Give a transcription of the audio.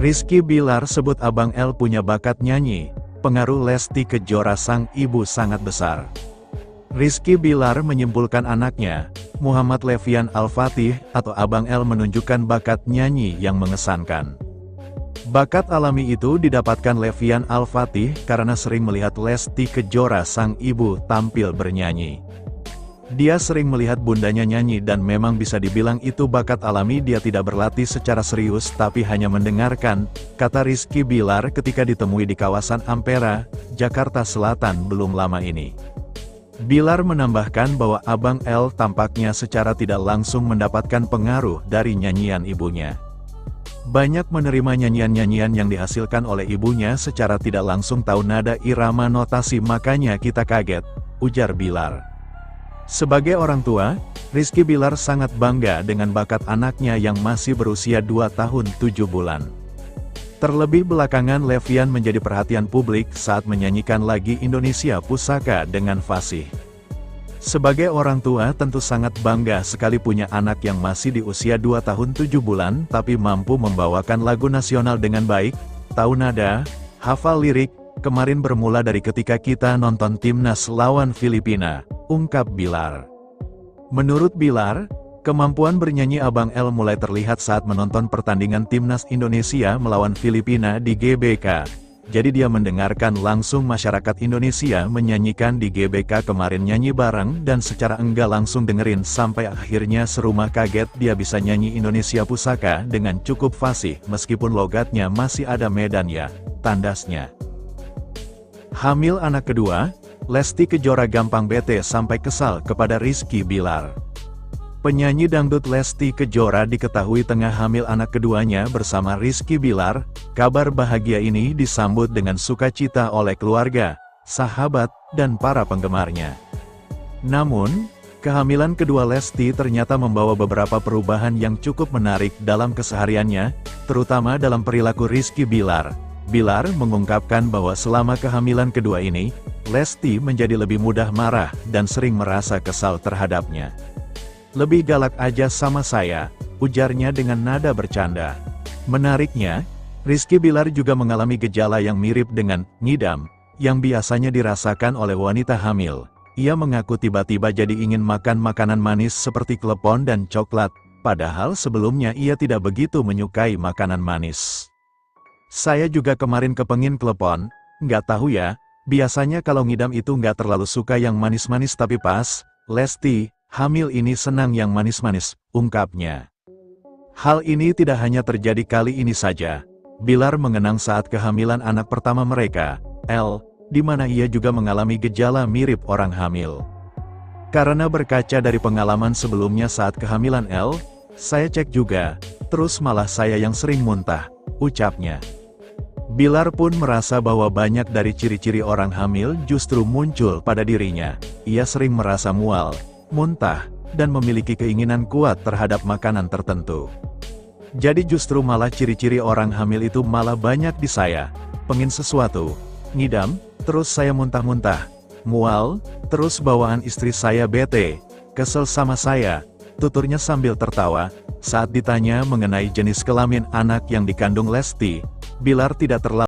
Rizky Bilar sebut Abang L punya bakat nyanyi, pengaruh Lesti Kejora sang ibu sangat besar. Rizky Bilar menyimpulkan anaknya, Muhammad Levian Al-Fatih atau Abang L menunjukkan bakat nyanyi yang mengesankan. Bakat alami itu didapatkan Levian Al-Fatih karena sering melihat Lesti Kejora sang ibu tampil bernyanyi. Dia sering melihat bundanya nyanyi dan memang bisa dibilang itu bakat alami. Dia tidak berlatih secara serius tapi hanya mendengarkan, kata Rizky Bilar ketika ditemui di kawasan Ampera, Jakarta Selatan belum lama ini. Bilar menambahkan bahwa Abang L tampaknya secara tidak langsung mendapatkan pengaruh dari nyanyian ibunya. Banyak menerima nyanyian-nyanyian yang dihasilkan oleh ibunya secara tidak langsung tahu nada irama notasi makanya kita kaget, ujar Bilar. Sebagai orang tua, Rizky Bilar sangat bangga dengan bakat anaknya yang masih berusia 2 tahun 7 bulan. Terlebih belakangan Levian menjadi perhatian publik saat menyanyikan lagu Indonesia Pusaka dengan fasih. Sebagai orang tua tentu sangat bangga sekali punya anak yang masih di usia 2 tahun 7 bulan tapi mampu membawakan lagu nasional dengan baik, tahu nada, hafal lirik, kemarin bermula dari ketika kita nonton Timnas lawan Filipina, ungkap Bilar. Menurut Bilar, kemampuan bernyanyi Abang L mulai terlihat saat menonton pertandingan Timnas Indonesia melawan Filipina di GBK. Jadi dia mendengarkan langsung masyarakat Indonesia menyanyikan di GBK kemarin, nyanyi bareng dan secara enggak langsung dengerin sampai akhirnya serumah kaget dia bisa nyanyi Indonesia Pusaka dengan cukup fasih meskipun logatnya masih ada medannya, tandasnya. Hamil anak kedua, Lesti Kejora gampang bete sampai kesal kepada Rizky Bilar. Penyanyi dangdut Lesti Kejora diketahui tengah hamil anak keduanya bersama Rizky Bilar. Kabar bahagia ini disambut dengan sukacita oleh keluarga, sahabat, dan para penggemarnya. Namun, kehamilan kedua Lesti ternyata membawa beberapa perubahan yang cukup menarik dalam kesehariannya, terutama dalam perilaku Rizky Bilar. Bilar mengungkapkan bahwa selama kehamilan kedua ini, Lesti menjadi lebih mudah marah dan sering merasa kesal terhadapnya. Lebih galak aja sama saya, ujarnya dengan nada bercanda. Menariknya, Rizky Bilar juga mengalami gejala yang mirip dengan ngidam, yang biasanya dirasakan oleh wanita hamil. Ia mengaku tiba-tiba jadi ingin makan makanan manis seperti klepon dan coklat, padahal sebelumnya ia tidak begitu menyukai makanan manis. Saya juga kemarin kepengin klepon, nggak tahu ya, biasanya kalau ngidam itu nggak terlalu suka yang manis-manis tapi pas Lesti hamil ini senang yang manis-manis, ungkapnya. Hal ini tidak hanya terjadi kali ini saja. Bilar mengenang saat kehamilan anak pertama mereka, L, di mana ia juga mengalami gejala mirip orang hamil. Karena berkaca dari pengalaman sebelumnya saat kehamilan L, saya cek juga, terus malah saya yang sering muntah, ucapnya. Bilar pun merasa bahwa banyak dari ciri-ciri orang hamil justru muncul pada dirinya. Ia sering merasa mual, muntah, dan memiliki keinginan kuat terhadap makanan tertentu. Jadi justru malah ciri-ciri orang hamil itu malah banyak di saya. Pengin sesuatu, ngidam, terus saya muntah-muntah, mual, terus bawaan istri saya bete, kesel sama saya, tuturnya sambil tertawa. Saat ditanya mengenai jenis kelamin anak yang dikandung Lesti, Bilar tidak terlalu